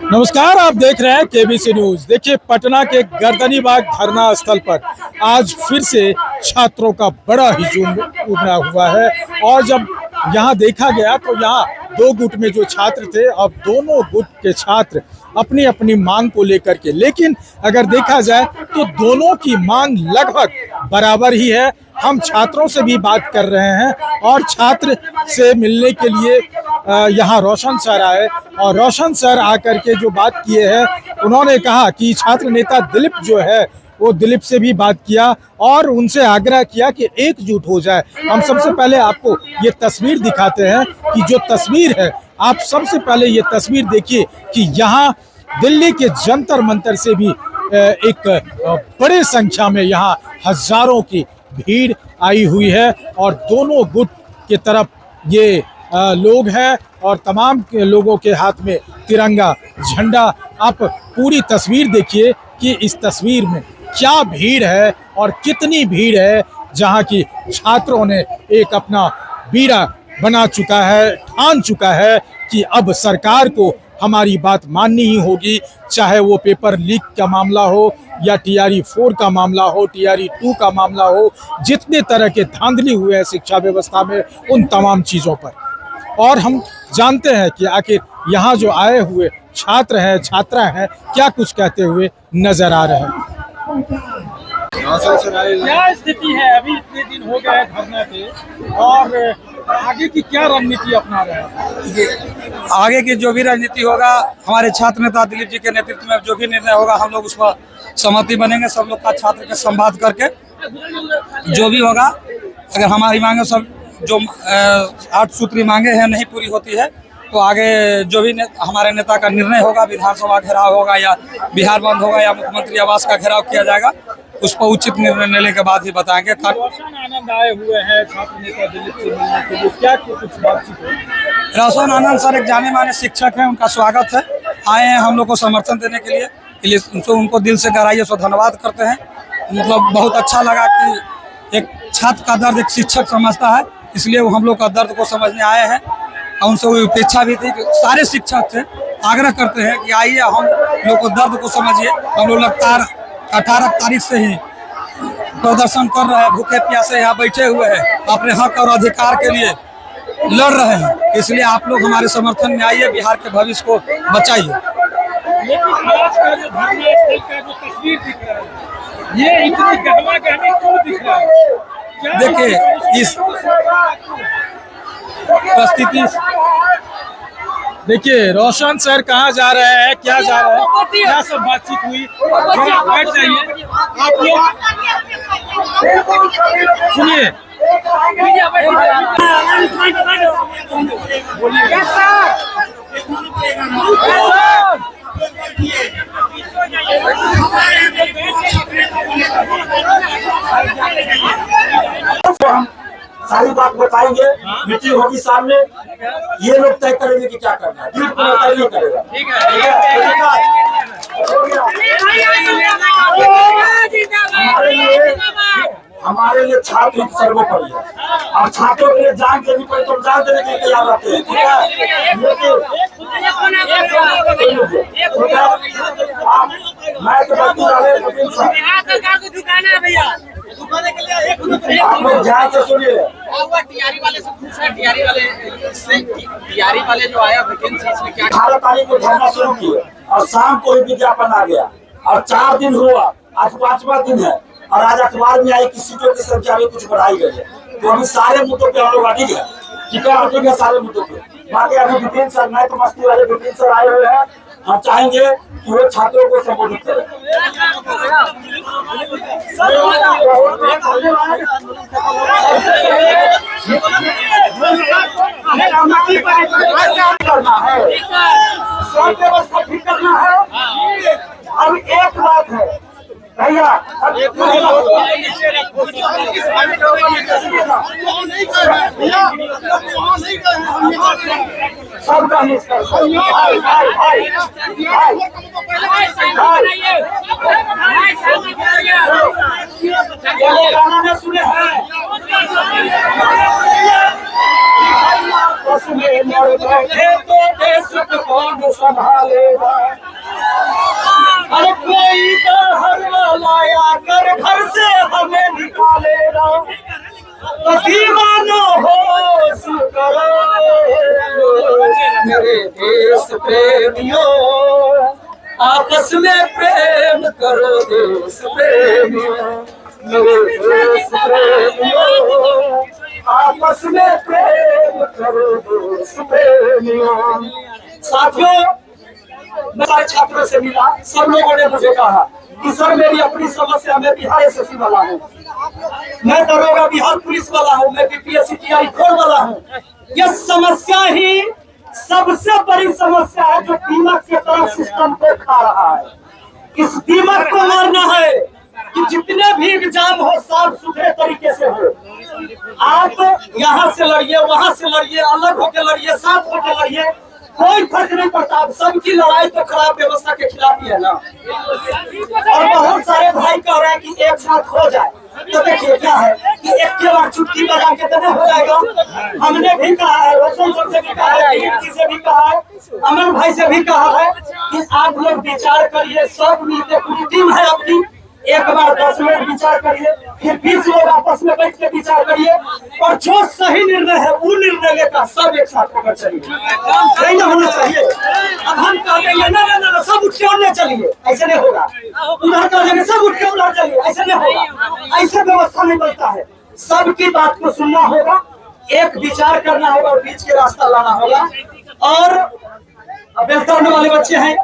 नमस्कार, आप देख रहे हैं केबीसी न्यूज। देखिए, पटना के गर्दनीबाग धरना स्थल पर आज फिर से छात्रों का बड़ा हुजूम उमड़ा हुआ है। और जब यहाँ देखा गया तो यहाँ दो गुट में जो छात्र थे, अब दोनों गुट के छात्र अपनी अपनी मांग को लेकर के, लेकिन अगर देखा जाए तो दोनों की मांग लगभग बराबर ही है। हम छात्रों से भी बात कर रहे हैं और छात्र से मिलने के लिए यहाँ रोशन सर आए और रोशन सर आकर के जो बात किए हैं, उन्होंने कहा कि छात्र नेता दिलीप जो है वो दिलीप से भी बात किया और उनसे आग्रह किया कि एकजुट हो जाए। हम सबसे पहले आपको ये तस्वीर दिखाते हैं कि जो तस्वीर है, आप सबसे पहले ये तस्वीर देखिए कि यहाँ दिल्ली के जंतर मंतर से भी एक बड़े संख्या में यहाँ हजारों की भीड़ आई हुई है और दोनों गुट की तरफ ये लोग हैं और तमाम के लोगों के हाथ में तिरंगा झंडा। आप पूरी तस्वीर देखिए कि इस तस्वीर में क्या भीड़ है और कितनी भीड़ है, जहां की छात्रों ने एक अपना बीड़ा बना चुका है, ठान चुका है कि अब सरकार को हमारी बात माननी ही होगी, चाहे वो पेपर लीक का मामला हो या TRE 4 का मामला हो, TRE 2 का मामला हो, जितने तरह के धांधली हुए हैं शिक्षा व्यवस्था में, उन तमाम चीज़ों पर। और हम जानते हैं कि आखिर यहाँ जो आए हुए छात्र हैं, छात्रा हैं, क्या कुछ कहते हुए नजर आ रहे हैं। क्या स्थिति है अभी, इतने दिन हो गए धरने पे, और आगे की क्या रणनीति अपना रहे हैं? आगे की जो भी रणनीति होगा, हमारे छात्र नेता दिलीप जी के नेतृत्व में जो भी निर्णय होगा, हम लोग उस पर सहमति बनेंगे। सब लोग का छात्र के संवाद करके जो भी होगा, अगर हमारी मांगे सब जो 8 सूत्री मांगे हैं नहीं पूरी होती है तो आगे जो भी हमारे नेता का निर्णय होगा, विधानसभा घेराव होगा या बिहार बंद होगा या मुख्यमंत्री आवास का घेराव किया जाएगा, उस पर उचित निर्णय लेने के बाद ही बताएंगे। रोशन आनंद आए हुए हैं छात्र नेता दिलीप से मिलने के लिए, क्या कुछ बातचीत हुई? रोशन आनंद सर एक जाने माने शिक्षक हैं, उनका स्वागत है, आए हैं हम लोग को समर्थन देने के लिए उनको दिल से गहराइयों से धन्यवाद करते हैं। मतलब बहुत अच्छा लगा कि एक छात्र का दर्द एक शिक्षक समझता है, इसलिए वो हम लोग का दर्द को समझने आए हैं। और उनसे वो अपेक्षा भी थी कि सारे शिक्षक से आग्रह करते हैं कि आइए हम लोग को दर्द को समझिए। हम लोग लगातार 18 तारीख से ही प्रदर्शन कर रहे हैं, भूखे प्यासे यहाँ बैठे हुए हैं, अपने हक और अधिकार के लिए लड़ रहे हैं। इसलिए आप लोग हमारे समर्थन में आइए, बिहार के भविष्य को बचाइए। लेकिन आज का जो धरना स्थल का जो तस्वीर दिख रहा है, ये इतनी गहमा गहमी क्यों दिख रहा है? देखिए इस परिस्थिति, देखिए रोशन सर कहाँ जा रहे हैं, क्या जा रहे हैं, क्या सब बातचीत हुई, बैठ जाइए आप लोग सुनिए। सारी बात बताएंगे, मीटिंग होगी सामने, ये लोग तय करेंगे कि क्या करना है। नहीं करेगा, ठीक है। हमारे लिए छात्र हित सर्वोपरि है और छात्रों के लिए जान देनी पड़े तो हम जान देने के लिए तैयार रहते हैं, ठीक है। मैं तो आप लोग ध्यान से सुनिए। टीआरई वाले जो आया वैकेंसी, इसमें क्या 18 तारीख को धरना शुरू किए और शाम को ही विज्ञापन आ गया और 4 दिन हुआ, आज 5वां दिन है और आज अखबार में आई कि सीटों की संख्या में कुछ बढ़ाई गई है। तो अभी सारे मुद्दों पे हम लोग अडिग है, ठीक है, अडिग है सारे मुद्दों पे। बाकी अभी विपिन सर, मैं तो मस्ती वाले विपिन सर आए हुए हैं, हम चाहेंगे कि वो छात्रों को संबोधित करें। करना है, सब व्यवस्था ठीक करना है। अब एक बात है भैया, सबका निष्कर्ष सुने हैं। देश को कौन संभालेगा। अरे कोई बाहर वाला आकर घर से हमें निकालेगा। तो दीवानो होश करो मेरे देश प्रेमियों, आपस में प्रेम करो देश प्रेमियों, मेरे देश प्रेमियों, आपस में प्रेम करो देश प्रेमियों। साथियों, मैं सारे छात्रों से मिला, सब लोगों ने मुझे कहा कि सर मेरी अपनी समस्या, मैं बिहार एसएससी वाला हूँ, मैं दरोगा बिहार पुलिस वाला हूँ, मैं बीपीएससी टीआई 4 वाला हूँ। यह समस्या ही सबसे बड़ी समस्या है जो दीमक की तरह सिस्टम को खा रहा है। इस दीमक को मारना है कि जितने भी एग्जाम हो साफ सुथरे तरीके से हो। आप यहाँ से लड़िए, वहाँ से लड़िए, अलग होकर लड़िए, साथ होकर लड़िए, कोई फर्क नहीं पड़ता। आप सबकी लड़ाई तो खराब व्यवस्था के खिलाफ ही है ना। और बहुत सारे भाई कह रहे हैं कि एक साथ हो जाए, तो देखिए क्या है कि एक के बाद चुटकी बजा के तो नहीं हो जाएगा। हमने भी कहा है, रोशन सर से भी कहा है, जी से भी कहा है, अमन भाई से भी कहा है कि आप लोग विचार करिए, सब मिलकर पूरी टीम है अपनी, एक बार 10 लोग विचार करिए, फिर 20 लोग आपस में बैठ के विचार करिए, और जो सही निर्णय है वो निर्णय लेकर सब एक साथ होकर चलिए। नहीं होना चाहिए। अब हम कह देंगे ना सब उठ के उड़ने चलिए, ऐसे नहीं होगा। उधर कह देंगे सब उठ के उधर चलिए, ऐसे नहीं होगा। ऐसे व्यवस्था नहीं बनता है। सबकी बात को सुनना होगा, एक विचार करना होगा और बीच के रास्ता लाना होगा। और बेहतर वाले बच्चे हैं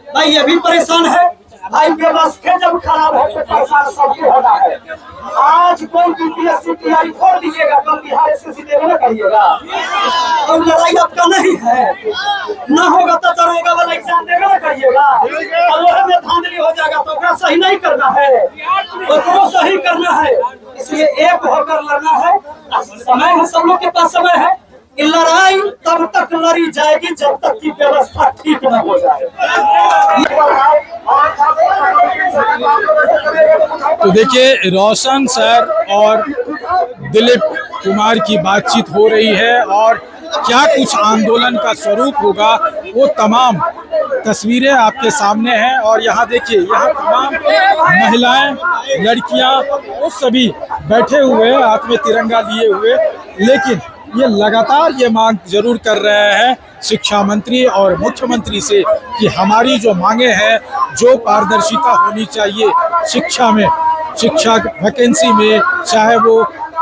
भाई, ये भी परेशान है भाई, व्यवस्था जब खराब है तो परेशान सबको होना है। आज कोई बीपीएससी तैयारी छोड़ दीजिएगा, कल बिहार एसएससी देने में कहिएगा। और लड़ाई आपका नहीं है, ना होगा तो दरोगा वाला एग्जाम देने में करिएगा। और में धांधली हो जाएगा तो ओकरा सही नहीं करना है, उसको सही करना है। इसलिए एक होकर लड़ना है। समय है, सब लोग के पास समय है। लड़ाई तब तक लड़ी जाएगी जब तक की व्यवस्था ठीक न हो जाए। तो देखिए, रोशन सर और दिलीप कुमार की बातचीत हो रही है, और क्या कुछ आंदोलन का स्वरूप होगा वो तमाम तस्वीरें आपके सामने हैं। और यहाँ देखिए, यहाँ तमाम महिलाएं, लड़कियां, वो सभी बैठे हुए हैं हाथ में तिरंगा लिए हुए, लेकिन ये लगातार ये मांग जरूर कर रहे हैं शिक्षा मंत्री और मुख्यमंत्री से कि हमारी जो मांगे हैं, जो पारदर्शिता होनी चाहिए शिक्षा में, शिक्षा वैकेंसी में, चाहे वो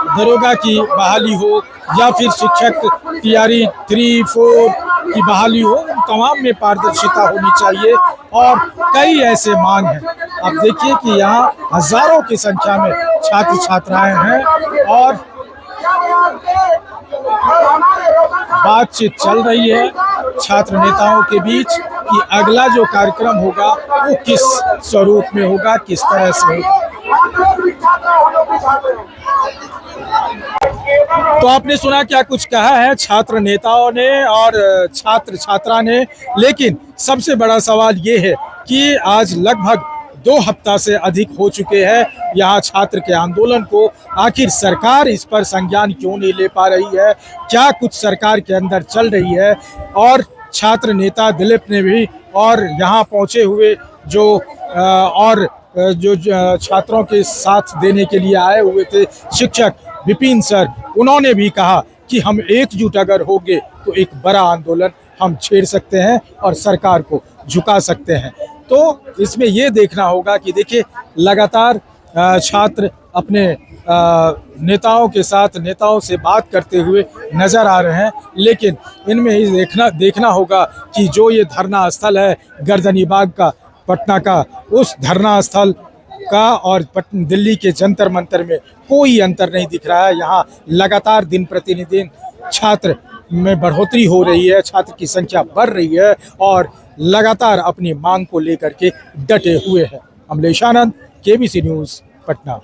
दरोगा की बहाली हो या फिर शिक्षक तैयारी 3, 4 की बहाली हो, उन तमाम में पारदर्शिता होनी चाहिए। और कई ऐसे मांग हैं। अब देखिए कि यहाँ हजारों की संख्या में छात्र छात्राएं हैं और बातचीत चल रही है छात्र नेताओं के बीच कि अगला जो कार्यक्रम होगा वो किस स्वरूप में होगा, किस तरह से होगा। तो आपने सुना क्या कुछ कहा है छात्र नेताओं ने और छात्र छात्रा ने, लेकिन सबसे बड़ा सवाल ये है कि आज लगभग 2 हफ्ता से अधिक हो चुके हैं यहाँ छात्र के आंदोलन को। आखिर सरकार इस पर संज्ञान क्यों नहीं ले पा रही है, क्या कुछ सरकार के अंदर चल रही है। और छात्र नेता दिलीप ने भी, और यहाँ पहुँचे हुए जो छात्रों के साथ देने के लिए आए हुए थे शिक्षक विपिन सर, उन्होंने भी कहा कि हम एकजुट अगर होंगे तो एक बड़ा आंदोलन हम छेड़ सकते हैं और सरकार को झुका सकते हैं। तो इसमें ये देखना होगा कि देखिए, लगातार छात्र अपने नेताओं के साथ, नेताओं से बात करते हुए नज़र आ रहे हैं, लेकिन इनमें ही देखना होगा कि जो ये धरना स्थल है गर्दनी बाग का, पटना का, उस धरना स्थल का और दिल्ली के जंतर मंतर में कोई अंतर नहीं दिख रहा है। यहाँ लगातार दिन प्रतिदिन छात्र में बढ़ोतरी हो रही है, छात्र की संख्या बढ़ रही है और लगातार अपनी मांग को लेकर के डटे हुए हैं। अमलेश आनंद, केबीसी न्यूज़, पटना।